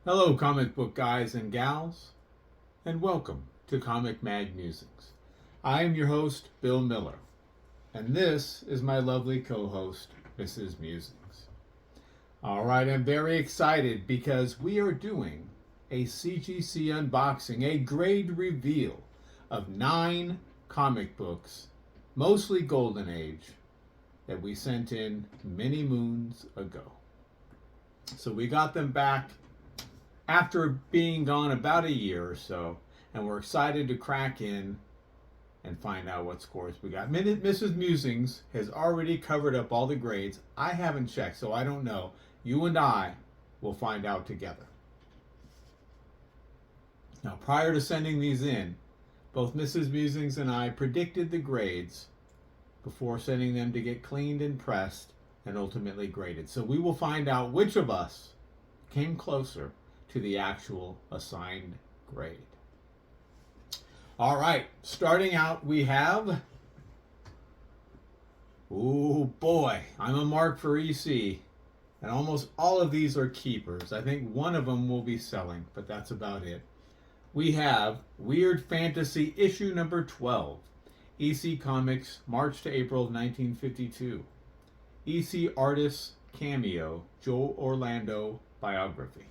Hello, comic book guys and gals, and welcome to Comic Mag Musings. I am your host, Bill Miller, and this is my lovely co host, Mrs. Musings. All right, I'm very excited because we are doing a CGC unboxing, a grade reveal of 9 comic books, mostly Golden Age, that we sent in many moons ago. So we got them back after being gone about a year or so, and we're excited to crack in and find out what scores we got. Mrs. Musings has already covered up all the grades. I haven't checked, so I don't know. You and I will find out together. Now, prior to sending these in, both Mrs. Musings and I predicted the grades before sending them to get cleaned and pressed and ultimately graded. So we will find out which of us came closer to the actual assigned grade. All right, starting out we have, oh boy, I'm a mark for EC, and almost all of these are keepers. I think one of them will be selling, but that's about it. We have Weird Fantasy issue number 12, EC Comics, March to April of 1952. EC Artists Cameo, Joe Orlando biography.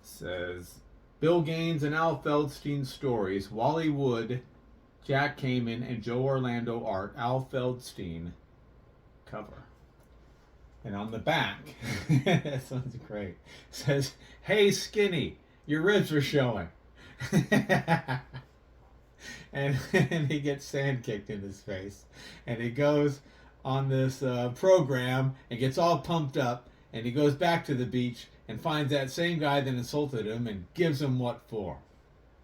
Says Bill Gaines and Al Feldstein stories, Wally Wood, Jack Kamen, and Joe Orlando art, Al Feldstein cover. And on the back, that sounds great, says, "Hey Skinny, your ribs are showing." and he gets sand kicked in his face. And he goes on this program and gets all pumped up, and he goes back to the beach and finds that same guy that insulted him and gives him what for.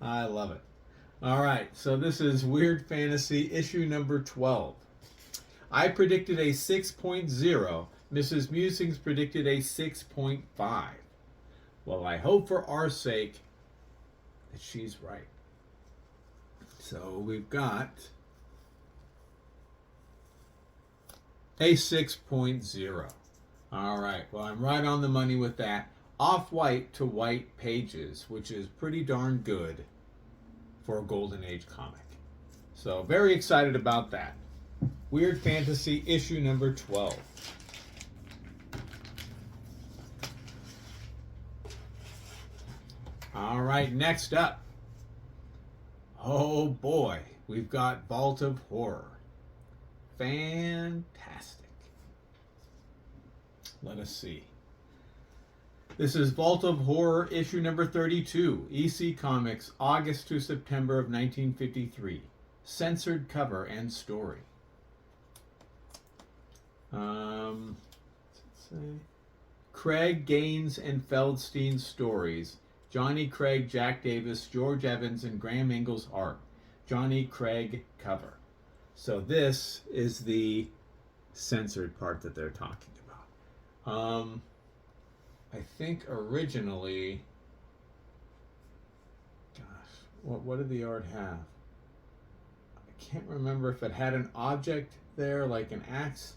I love it. All right, so this is Weird Fantasy issue number 12. I predicted a 6.0. Mrs. Musings predicted a 6.5. Well, I hope for our sake that she's right. So we've got a 6.0. All right, well, I'm right on the money with that. Off-white to white pages, which is pretty darn good for a Golden Age comic. So very excited about that. Weird Fantasy issue number 12. All right, next up. Oh boy, we've got Vault of Horror. Fantastic. Let us see. This is Vault of Horror issue number 32, EC Comics, August to September of 1953. Censored cover and story. Let's see. Craig, Gaines, and Feldstein stories. Johnny Craig, Jack Davis, George Evans, and Graham Ingalls art. Johnny Craig cover. So this is the censored part that they're talking about. I think originally, gosh, what did the art have? I can't remember if it had an object there, like an axe,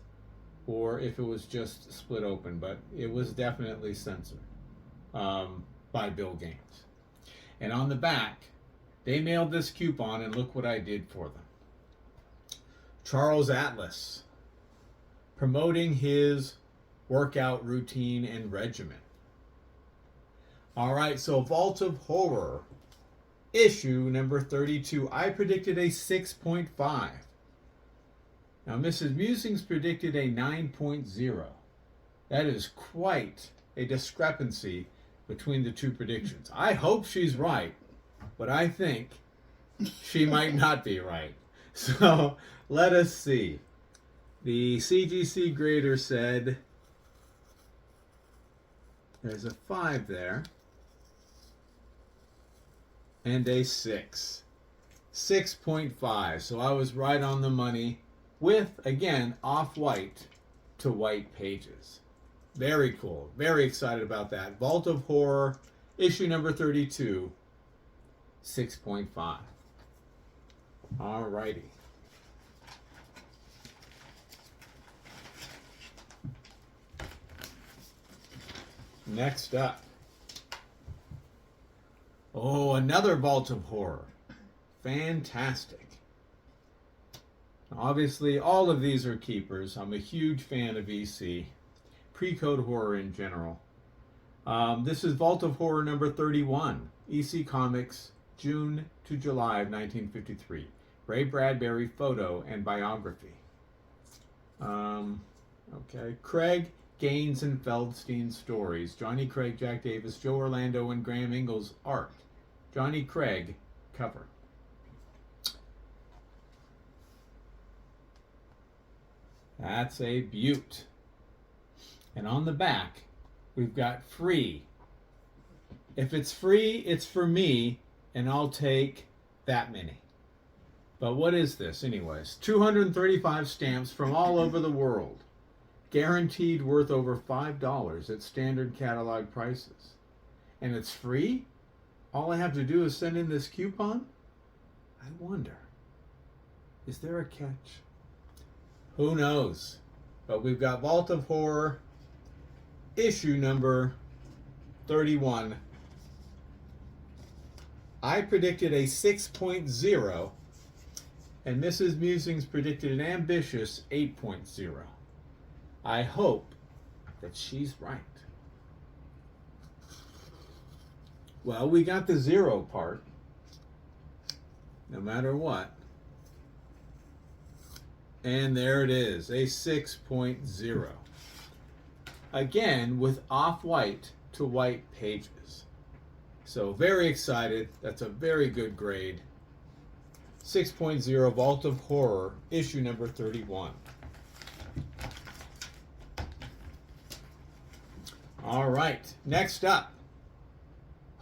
or if it was just split open, but it was definitely censored by Bill Gaines. And on the back, they mailed this coupon, and look what I did for them. Charles Atlas, promoting his workout routine and regimen. All right, so Vault of Horror, issue number 32. I predicted a 6.5. Now, Mrs. Musings predicted a 9.0. That is quite a discrepancy between the two predictions. I hope she's right, but I think she might not be right. So let us see. The CGC grader said there's a 5 there and a 6. 6.5. So I was right on the money with, again, off-white to white pages. Very cool. Very excited about that. Vault of Horror, issue number 32, 6.5. All righty. Next up, Oh, another Vault of Horror. Fantastic. Obviously, all of these are keepers. I'm a huge fan of EC. Pre-code horror in general. This is Vault of Horror number 31. EC Comics, June to July of 1953. Ray Bradbury photo and biography. Okay. Craig, Gaines, and Feldstein stories. Johnny Craig, Jack Davis, Joe Orlando, and Graham Ingalls art. Johnny Craig cover. That's a beaut. And on the back, we've got free. If it's free, it's for me, and I'll take that many. But what is this anyways? 235 stamps from all over the world. Guaranteed worth over $5 at standard catalog prices. And it's free? All I have to do is send in this coupon? I wonder, is there a catch? Who knows? But we've got Vault of Horror, issue number 31. I predicted a 6.0, and Mrs. Musings predicted an ambitious 8.0. I hope that she's right. Well, we got the 0 part, no matter what. And there it is, a 6.0. Again, with off-white to white pages. So very excited. That's a very good grade. 6.0 Vault of Horror, issue number 31. All right, next up.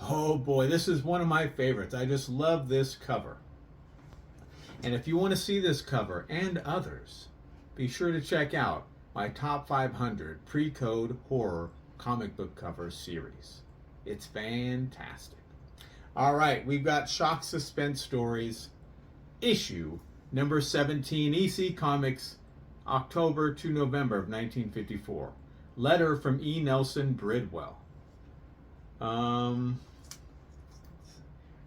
Oh boy, this is one of my favorites. I just love this cover. And if you want to see this cover and others, be sure to check out my Top 500 Pre-Code Horror comic book cover series. It's fantastic. All right, we've got Shock Suspense Stories, issue number 17, EC Comics, October to November of 1954. Letter from E. Nelson Bridwell.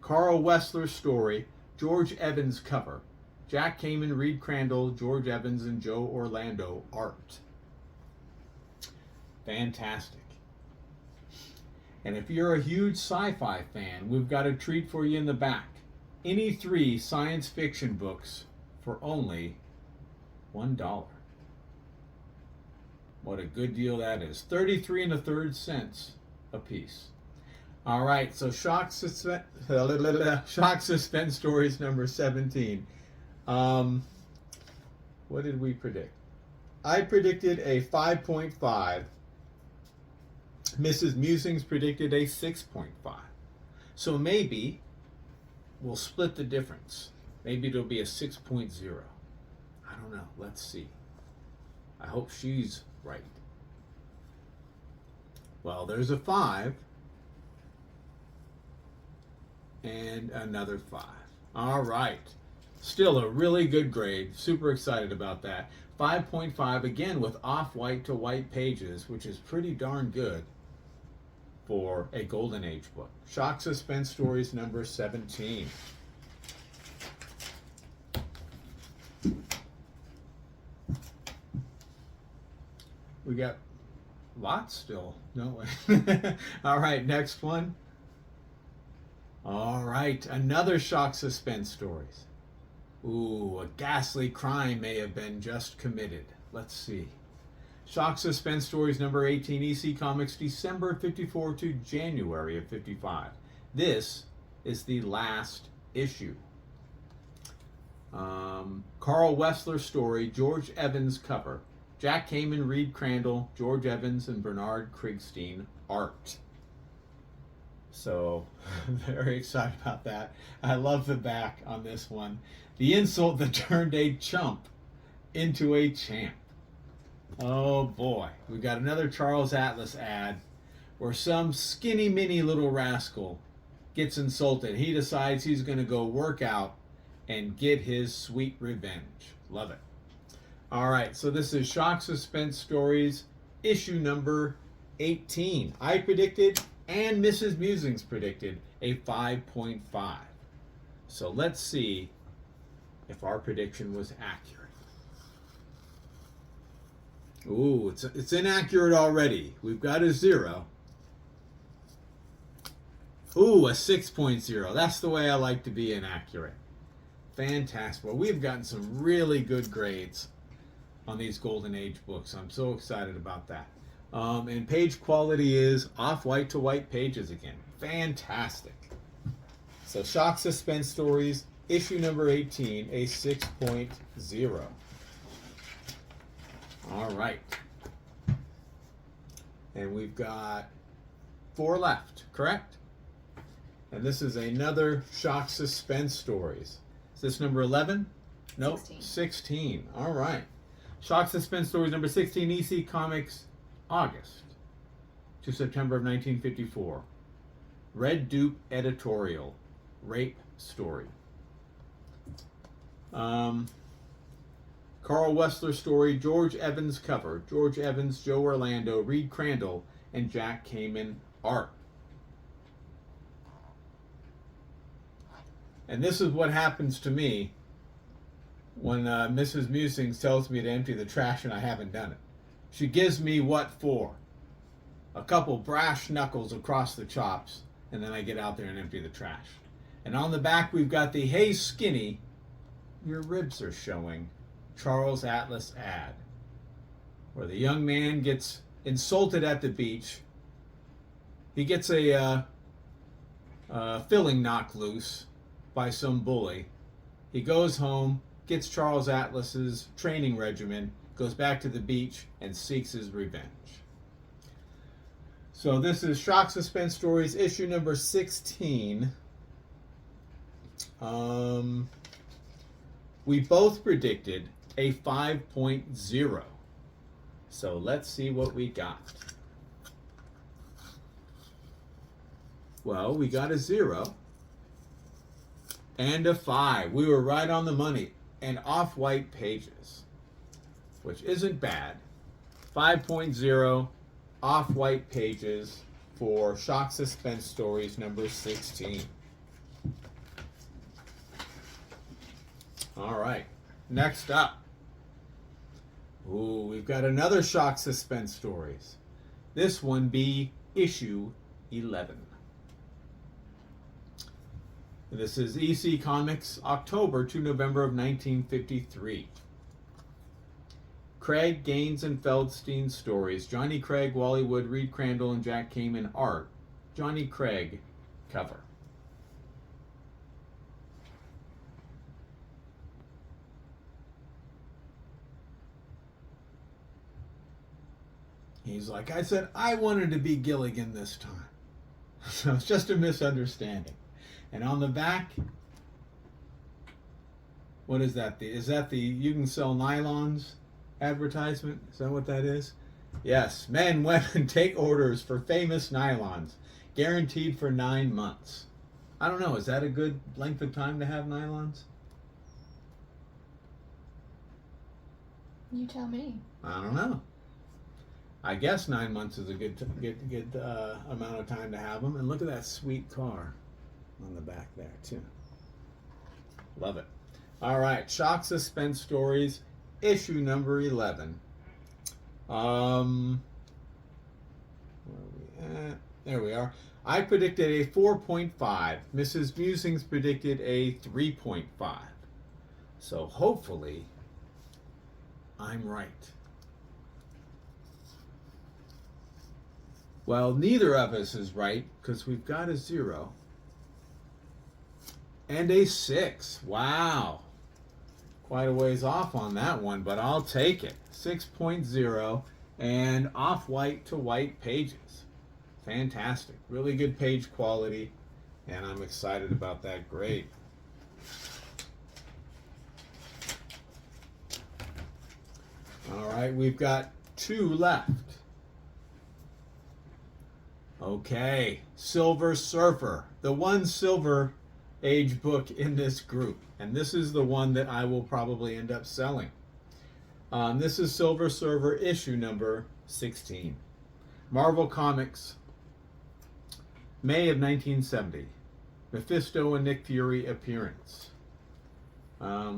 Carl Wessler story, George Evans cover. Jack Kamen, Reed Crandall, George Evans, and Joe Orlando art. Fantastic. And if you're a huge sci-fi fan, we've got a treat for you in the back. Any 3 science fiction books for only $1. What a good deal that is. 33 1/3 a piece. All right, so Shock Suspense Stories number 17. What did we predict? I predicted a 5.5. Mrs. Musings predicted a 6.5. So maybe we'll split the difference. Maybe it'll be a 6.0. I don't know. Let's see. I hope she's right. Well, there's a 5. And another 5. All right. Still a really good grade. Super excited about that. 5.5, again with off-white to white pages, which is pretty darn good for a Golden Age book. Shock Suspense Stories number 17. We got lots still, don't we? All right, next one. All right, another Shock Suspense Stories. Ooh, a ghastly crime may have been just committed. Let's see. Shock Suspense Stories number 18, EC Comics, December 54 to January of 55. This is the last issue. Carl Wessler story, George Evans cover. Jack Kamen, Reed Crandall, George Evans, and Bernard Krigstein art. So, very excited about that. I love the back on this one. The insult that turned a chump into a champ. Oh boy. We got another Charles Atlas ad where some skinny mini little rascal gets insulted. He decides he's going to go work out and get his sweet revenge. Love it. All right, so this is Shock Suspense Stories, issue number 18. I predicted, and Mrs. Musings predicted, a 5.5. So let's see if our prediction was accurate. Ooh, it's inaccurate already. We've got a 0. Ooh, a 6.0. That's the way I like to be inaccurate. Fantastic. Well, we've gotten some really good grades on these Golden Age books. I'm so excited about that. And page quality is off-white to white pages again. Fantastic. So Shock Suspense Stories, issue number 18, a 6.0. All right. And we've got 4 left, correct? And this is another Shock Suspense Stories. Is this number 11? Nope, 16. All right. Shock Suspense Stories number 16, EC Comics, August to September of 1954. Red Dupe editorial, rape story. Carl Wessler story, George Evans cover. George Evans, Joe Orlando, Reed Crandall, and Jack Kamen art. And this is what happens to me when Mrs. Musings tells me to empty the trash and I haven't done it. She gives me what for? A couple brash knuckles across the chops, and then I get out there and empty the trash. And on the back we've got the "Hey Skinny, your ribs are showing" Charles Atlas ad, where the young man gets insulted at the beach. He gets a filling knocked loose by some bully. He goes home, gets Charles Atlas's training regimen, goes back to the beach, and seeks his revenge. So this is Shock Suspense Stories, issue number 16. We both predicted a 5.0. So let's see what we got. Well, we got a 0 and a 5. We were right on the money. And off-white pages, which isn't bad. 5.0 off-white pages for Shock Suspense Stories number 16. All right, next up. Ooh, we've got another Shock Suspense Stories. This one be issue 11. This is EC Comics, October to November of 1953. Craig, Gaines, and Feldstein stories. Johnny Craig, Wally Wood, Reed Crandall, and Jack Kamen art. Johnny Craig cover. He's like, I said I wanted to be Gilligan this time. So it's just a misunderstanding. And on the back, what is that? Is that the "you can sell nylons" advertisement? Is that what that is? Yes. Men, women, take orders for famous nylons. Guaranteed for 9 months. I don't know. Is that a good length of time to have nylons? You tell me. I don't know. I guess 9 months is a good amount of time to have them. And look at that sweet car on the back there too. Love it. All right, Shock Suspense Stories, issue number 11. Where are we at? There we are. I predicted a 4.5. Mrs. Musings predicted a 3.5. So hopefully I'm right. Well, neither of us is right because we've got a 0 and a 6. Wow. Quite a ways off on that one, but I'll take it. 6.0 and off-white to white pages. Fantastic. Really good page quality, and I'm excited about that grade. All right, we've got 2 left. Okay, Silver Surfer, the one Silver Age book in this group, and this is the one that I will probably end up selling. This is Silver Surfer issue number 16. Marvel Comics, May of 1970. Mephisto and Nick Fury appearance.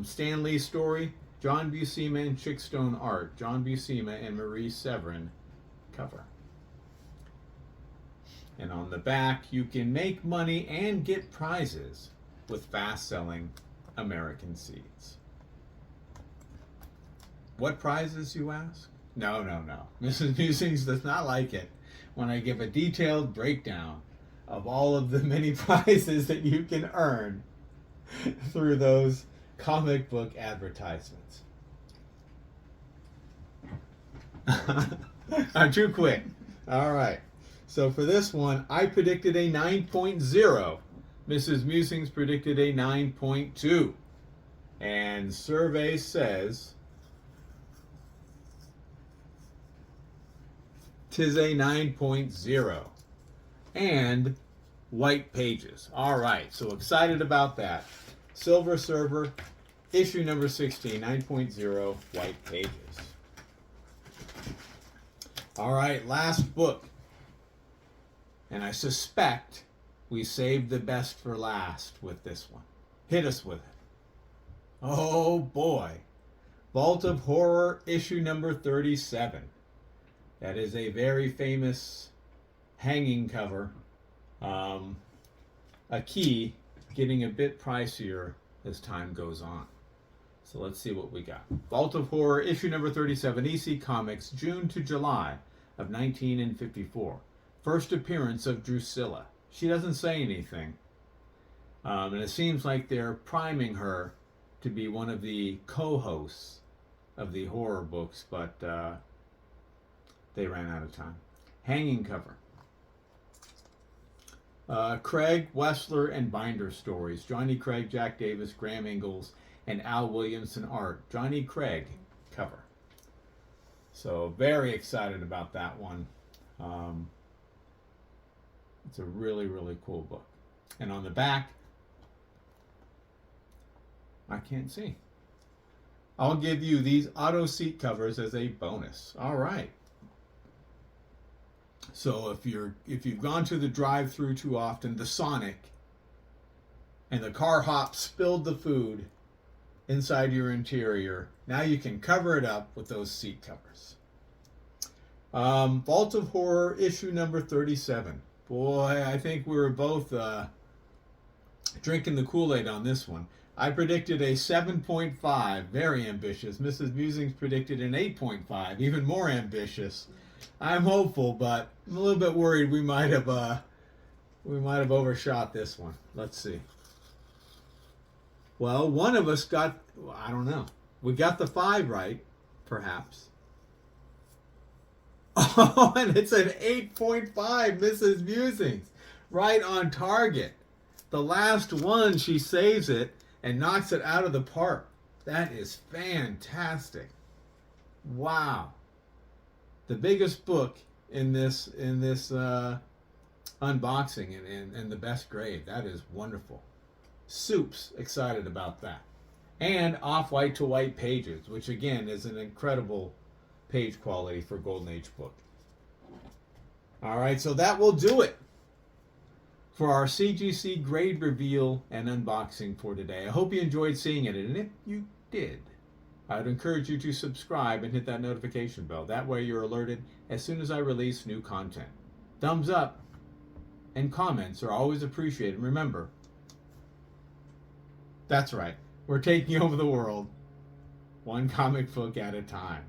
Stan Lee story, John Buscema and Chick Stone art, John Buscema and Marie Severin cover. And on the back, you can make money and get prizes with fast-selling American seeds. What prizes, you ask? No. Mrs. Musings does not like it when I give a detailed breakdown of all of the many prizes that you can earn through those comic book advertisements. I'm too quick. All right. So for this one, I predicted a 9.0. Mrs. Musings predicted a 9.2. And survey says 'tis a 9.0. And white pages. All right. So excited about that. Silver Server, issue number 16, 9.0, white pages. All right, last book. And I suspect we saved the best for last with this one. Hit us with it. Oh boy. Vault of Horror, issue number 37. That is a very famous hanging cover. A key getting a bit pricier as time goes on. So let's see what we got. Vault of Horror, issue number 37, EC Comics, June to July of 1954. First appearance of Drusilla. She doesn't say anything. And it seems like they're priming her to be one of the co-hosts of the horror books, but they ran out of time. Hanging cover. Craig, Wessler, and Binder stories. Johnny Craig, Jack Davis, Graham Ingalls, and Al Williamson art. Johnny Craig cover. So very excited about that one. It's a really, really cool book. And on the back, I can't see. I'll give you these auto seat covers as a bonus. All right. So if you've gone to the drive-through too often, the Sonic, and the car hop spilled the food inside your interior, now you can cover it up with those seat covers. Vault of Horror, issue number 37. Boy, I think we were both drinking the Kool-Aid on this one. I predicted a 7.5, very ambitious. Mrs. Musings predicted an 8.5, even more ambitious. I'm hopeful, but I'm a little bit worried we might have overshot this one. Let's see. Well, one of us got, I don't know. We got the 5 right, perhaps. Oh, and it's an 8.5, Mrs. Musings. Right on target. The last one, she saves it and knocks it out of the park. That is fantastic. Wow. The biggest book in this unboxing and the best grade. That is wonderful. Soup's excited about that. And off-white to white pages, which again is an incredible page quality for Golden Age book. All right, so that will do it for our CGC grade reveal and unboxing for today. I hope you enjoyed seeing it, and if you did, I'd encourage you to subscribe and hit that notification bell. That way you're alerted as soon as I release new content. Thumbs up and comments are always appreciated. Remember, that's right, we're taking over the world one comic book at a time.